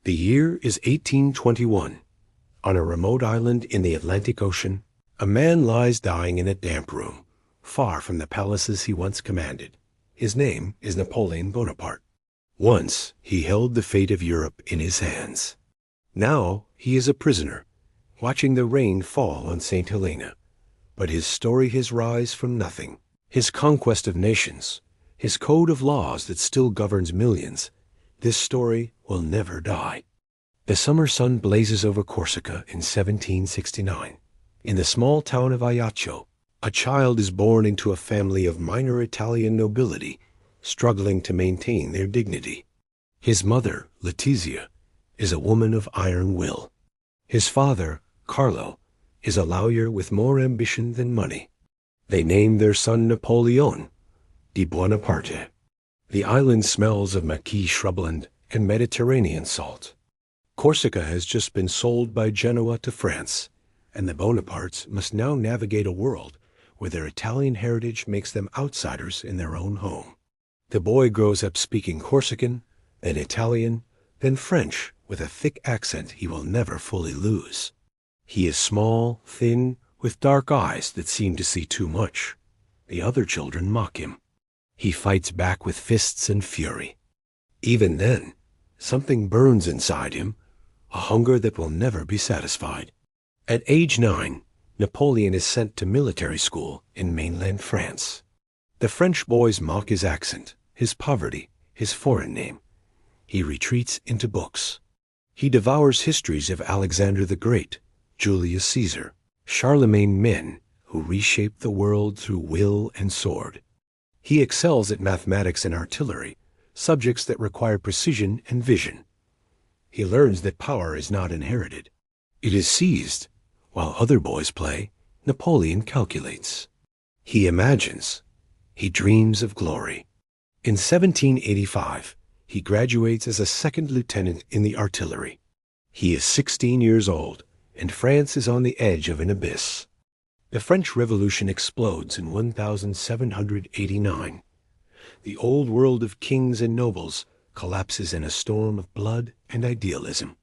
The year is 1821. On a remote island in the Atlantic Ocean, a man lies dying in a damp room, far from the palaces he once commanded. His name is Napoleon Bonaparte. Once he held the fate of Europe in his hands. Now he is a prisoner, watching the rain fall on St. Helena. But his story has rise from nothing. His conquest of nations, his code of laws that still governs millions, this story will never die. The summer sun blazes over Corsica in 1769. In the small town of Ajaccio, a child is born into a family of minor Italian nobility, struggling to maintain their dignity. His mother, Letizia, is a woman of iron will. His father, Carlo, is a lawyer with more ambition than money. They named their son Napoleon di Bonaparte. The island smells of maquis shrubland and Mediterranean salt. Corsica has just been sold by Genoa to France, and the Bonapartes must now navigate a world where their Italian heritage makes them outsiders in their own home. The boy grows up speaking Corsican, then Italian, then French with a thick accent he will never fully lose. He is small, thin, with dark eyes that seem to see too much. The other children mock him. He fights back with fists and fury. Even then, something burns inside him, a hunger that will never be satisfied. At age 9, Napoleon is sent to military school in mainland France. The French boys mock his accent, his poverty, his foreign name. He retreats into books. He devours histories of Alexander the Great, Julius Caesar, Charlemagne, men who reshaped the world through will and sword. He excels at mathematics and artillery, subjects that require precision and vision. He learns that power is not inherited. It is seized. While other boys play, Napoleon calculates. He imagines. He dreams of glory. In 1785, he graduates as a second lieutenant in the artillery. He is 16 years old, and France is on the edge of an abyss. The French Revolution explodes in 1789. The old world of kings and nobles collapses in a storm of blood and idealism.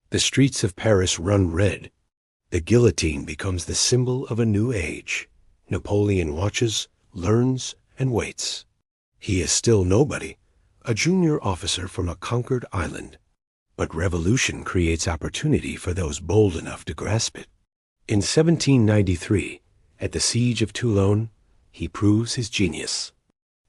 The streets of Paris run red. The guillotine becomes the symbol of a new age. Napoleon watches, learns, and waits. He is still nobody, a junior officer from a conquered island. But revolution creates opportunity for those bold enough to grasp it. In 1793, at the siege of Toulon, he proves his genius.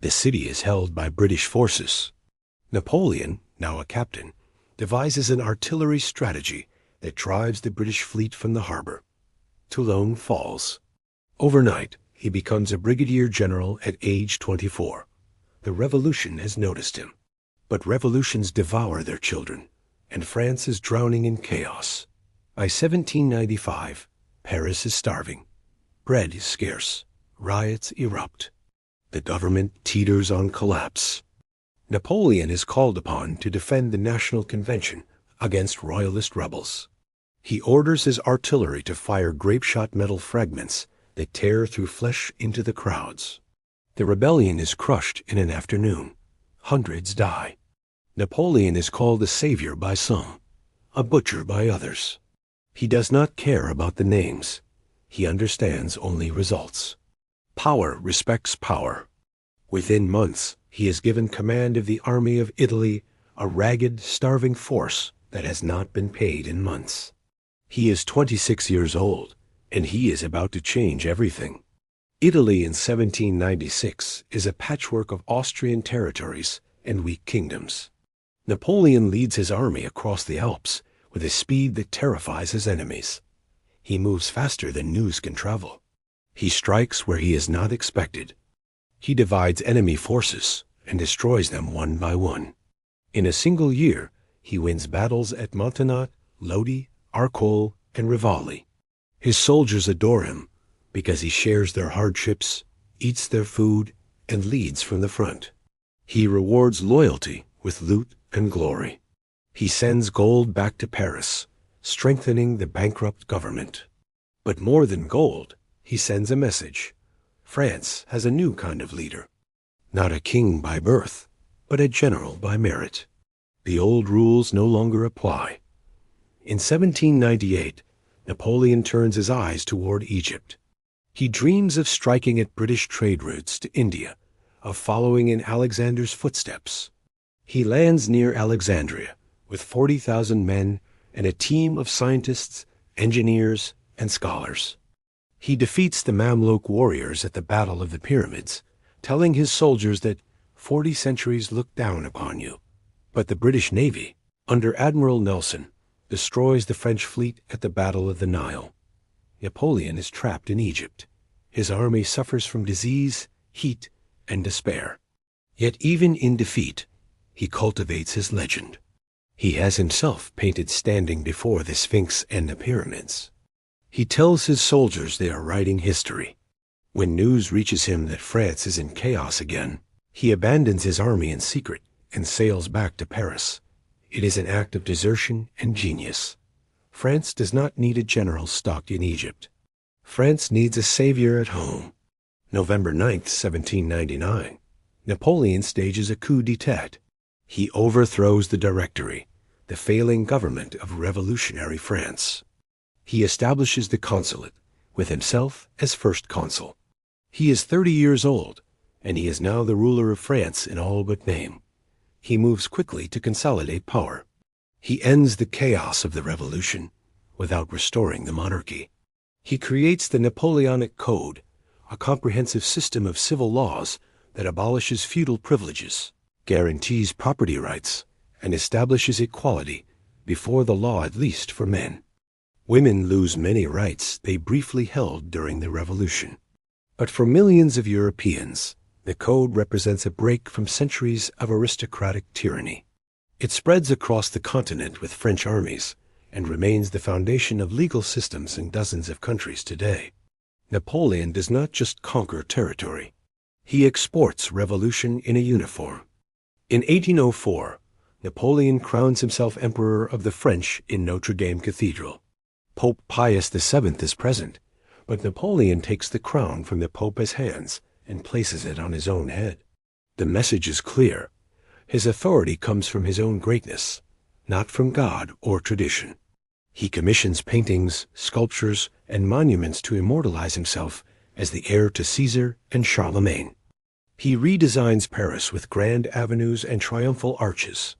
The city is held by British forces. Napoleon, now a captain, devises an artillery strategy that drives the British fleet from the harbor. Toulon falls. Overnight, he becomes a brigadier general at age 24. The revolution has noticed him. But revolutions devour their children, and France is drowning in chaos. By 1795, Paris is starving. Bread is scarce. Riots erupt. The government teeters on collapse. Napoleon is called upon to defend the National Convention against royalist rebels. He orders his artillery to fire grape-shot metal fragments that tear through flesh into the crowds. The rebellion is crushed in an afternoon. Hundreds die. Napoleon is called a savior by some, a butcher by others. He does not care about the names. He understands only results. Power respects power. Within months, he is given command of the army of Italy, a ragged, starving force that has not been paid in months. He is 26 years old, and he is about to change everything. Italy in 1796 is a patchwork of Austrian territories and weak kingdoms. Napoleon leads his army across the Alps with a speed that terrifies his enemies. He moves faster than news can travel. He strikes where he is not expected. He divides enemy forces and destroys them one by one. In a single year, he wins battles at Montagnat, Lodi, Arcole, and Rivali. His soldiers adore him because he shares their hardships, eats their food, and leads from the front. He rewards loyalty with loot and glory. He sends gold back to Paris, strengthening the bankrupt government. But more than gold, he sends a message. France has a new kind of leader. Not a king by birth, but a general by merit. The old rules no longer apply. In 1798, Napoleon turns his eyes toward Egypt. He dreams of striking at British trade routes to India, of following in Alexander's footsteps. He lands near Alexandria with 40,000 men and a team of scientists, engineers, and scholars. He defeats the Mamluk warriors at the Battle of the Pyramids, telling his soldiers that 40 centuries look down upon you. But the British Navy, under Admiral Nelson, destroys the French fleet at the Battle of the Nile. Napoleon is trapped in Egypt. His army suffers from disease, heat, and despair. Yet even in defeat, he cultivates his legend. He has himself painted standing before the Sphinx and the pyramids. He tells his soldiers they are writing history. When news reaches him that France is in chaos again, he abandons his army in secret and sails back to Paris. It is an act of desertion and genius. France does not need a general stuck in Egypt. France needs a savior at home. November 9th, 1799, Napoleon stages a coup d'etat. He overthrows the Directory, the failing government of revolutionary France. He establishes the consulate, with himself as first consul. He is 30 years old, and he is now the ruler of France in all but name. He moves quickly to consolidate power. He ends the chaos of the revolution without restoring the monarchy. He creates the Napoleonic Code, a comprehensive system of civil laws that abolishes feudal privileges, guarantees property rights, and establishes equality before the law, at least for men. Women lose many rights they briefly held during the revolution. But for millions of Europeans, the code represents a break from centuries of aristocratic tyranny. It spreads across the continent with French armies and remains the foundation of legal systems in dozens of countries today. Napoleon does not just conquer territory. He exports revolution in a uniform. In 1804, Napoleon crowns himself Emperor of the French in Notre Dame Cathedral. Pope Pius VII is present, but Napoleon takes the crown from the Pope's hands and places it on his own head. The message is clear. His authority comes from his own greatness, not from God or tradition. He commissions paintings, sculptures, and monuments to immortalize himself as the heir to Caesar and Charlemagne. He redesigns Paris with grand avenues and triumphal arches.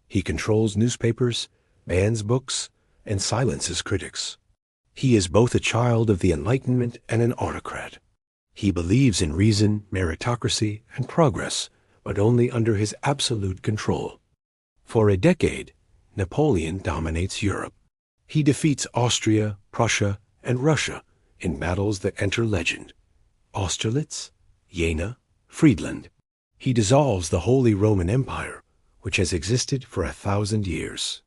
He controls newspapers, bans books, and silences critics. He is both a child of the Enlightenment and an autocrat. He believes in reason, meritocracy, and progress, but only under his absolute control. For a decade, Napoleon dominates Europe. He defeats Austria, Prussia, and Russia in battles that enter legend. Austerlitz, Jena, Friedland. He dissolves the Holy Roman Empire, which has existed for 1,000 years.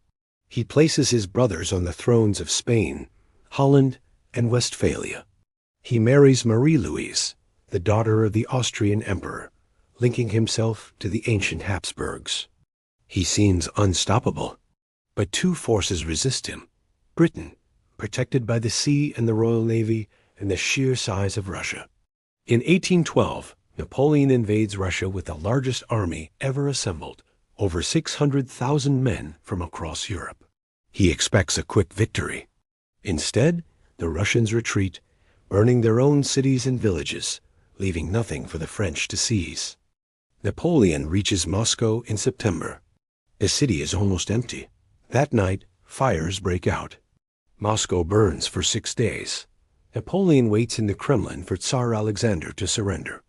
He places his brothers on the thrones of Spain, Holland, and Westphalia. He marries Marie-Louise, the daughter of the Austrian emperor, linking himself to the ancient Habsburgs. He seems unstoppable, but two forces resist him. Britain, protected by the sea and the Royal Navy, and the sheer size of Russia. In 1812, Napoleon invades Russia with the largest army ever assembled, over 600,000 men from across Europe. He expects a quick victory. Instead, the Russians retreat, burning their own cities and villages, leaving nothing for the French to seize. Napoleon reaches Moscow in September. The city is almost empty. That night, fires break out. Moscow burns for 6 days. Napoleon waits in the Kremlin for Tsar Alexander to surrender.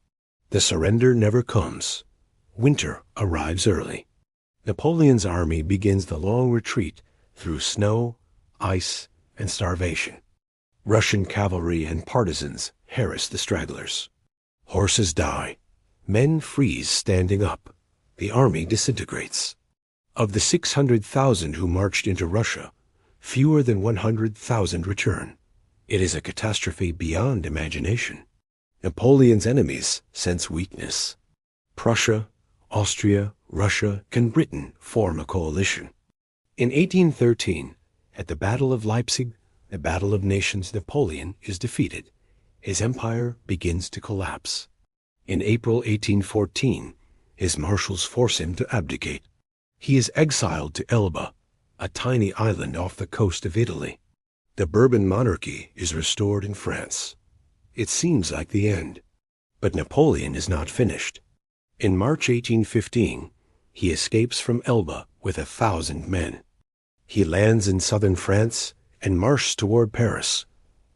The surrender never comes. Winter arrives early. Napoleon's army begins the long retreat through snow, ice, and starvation. Russian cavalry and partisans harass the stragglers. Horses die. Men freeze standing up. The army disintegrates. Of the 600,000 who marched into Russia, fewer than 100,000 return. It is a catastrophe beyond imagination. Napoleon's enemies sense weakness. Prussia, Austria, Russia, and Britain form a coalition. In 1813, at the Battle of Leipzig, the Battle of Nations, Napoleon is defeated. His empire begins to collapse. In April 1814, his marshals force him to abdicate. He is exiled to Elba, a tiny island off the coast of Italy. The Bourbon monarchy is restored in France. It seems like the end. But Napoleon is not finished. In March 1815, he escapes from Elba with 1,000 men. He lands in southern France and marches toward Paris.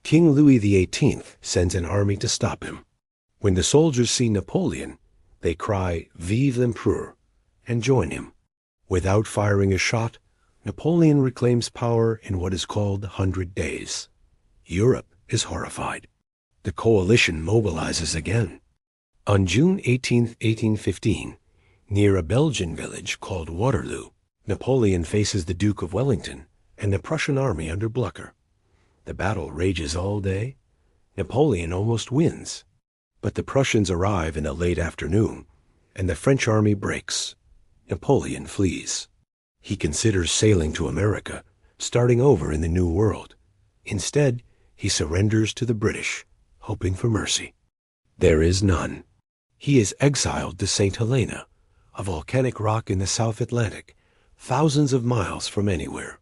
King Louis XVIII sends an army to stop him. When the soldiers see Napoleon, they cry, "Vive l'Empereur," and join him. Without firing a shot, Napoleon reclaims power in what is called 100 days. Europe is horrified. The coalition mobilizes again. On June 18, 1815, near a Belgian village called Waterloo, Napoleon faces the Duke of Wellington and the Prussian army under Blucher. The battle rages all day. Napoleon almost wins. But the Prussians arrive in the late afternoon, and the French army breaks. Napoleon flees. He considers sailing to America, starting over in the New World. Instead, he surrenders to the British, hoping for mercy. There is none. He is exiled to St. Helena, a volcanic rock in the South Atlantic, thousands of miles from anywhere.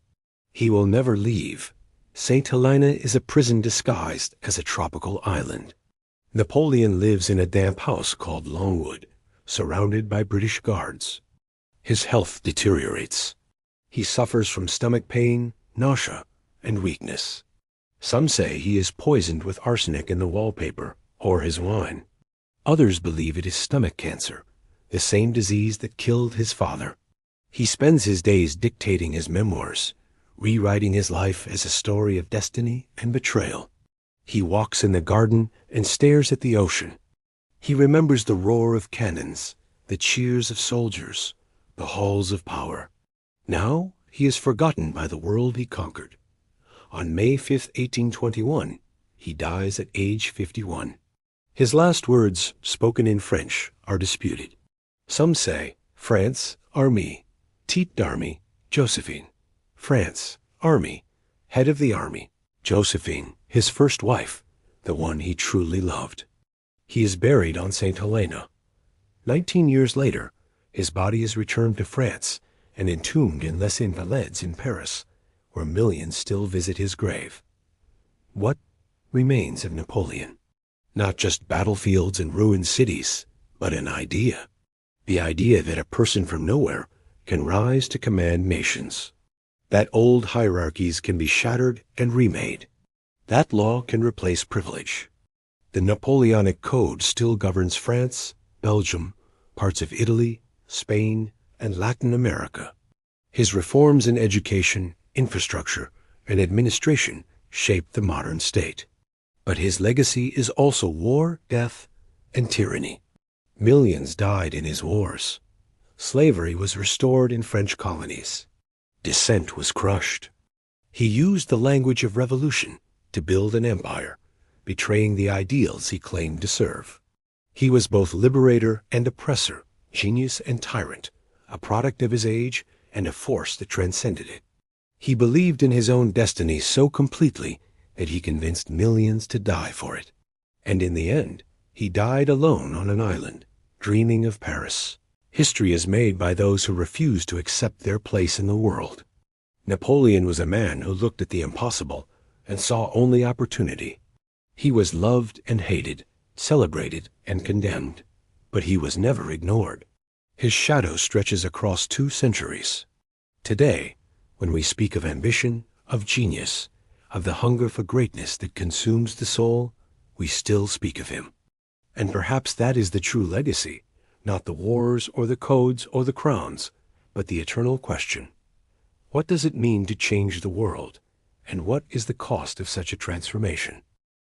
He will never leave. St. Helena is a prison disguised as a tropical island. Napoleon lives in a damp house called Longwood, surrounded by British guards. His health deteriorates. He suffers from stomach pain, nausea, and weakness. Some say he is poisoned with arsenic in the wallpaper or his wine. Others believe it is stomach cancer, the same disease that killed his father. He spends his days dictating his memoirs, rewriting his life as a story of destiny and betrayal. He walks in the garden and stares at the ocean. He remembers the roar of cannons, the cheers of soldiers, the halls of power. Now he is forgotten by the world he conquered. On May 5, 1821, he dies at age 51. His last words, spoken in French, are disputed. Some say, France, armée, tête d'armée, Josephine. France, army, head of the army, Josephine, his first wife, the one he truly loved. He is buried on St. Helena. 19 years later, his body is returned to France and entombed in Les Invalides in Paris, where millions still visit his grave. What remains of Napoleon? Not just battlefields and ruined cities, but an idea. The idea that a person from nowhere can rise to command nations. That old hierarchies can be shattered and remade. That law can replace privilege. The Napoleonic Code still governs France, Belgium, parts of Italy, Spain, and Latin America. His reforms in education, infrastructure, and administration shaped the modern state. But his legacy is also war, death, and tyranny. Millions died in his wars. Slavery was restored in French colonies. Dissent was crushed. He used the language of revolution to build an empire, betraying the ideals he claimed to serve. He was both liberator and oppressor, genius and tyrant, a product of his age and a force that transcended it. He believed in his own destiny so completely that he convinced millions to die for it. And in the end, he died alone on an island, dreaming of Paris. History is made by those who refuse to accept their place in the world. Napoleon was a man who looked at the impossible and saw only opportunity. He was loved and hated, celebrated and condemned, but he was never ignored. His shadow stretches across 2 centuries. Today, when we speak of ambition, of genius, of the hunger for greatness that consumes the soul, we still speak of him. And perhaps that is the true legacy, not the wars or the codes or the crowns, but the eternal question. What does it mean to change the world, and what is the cost of such a transformation?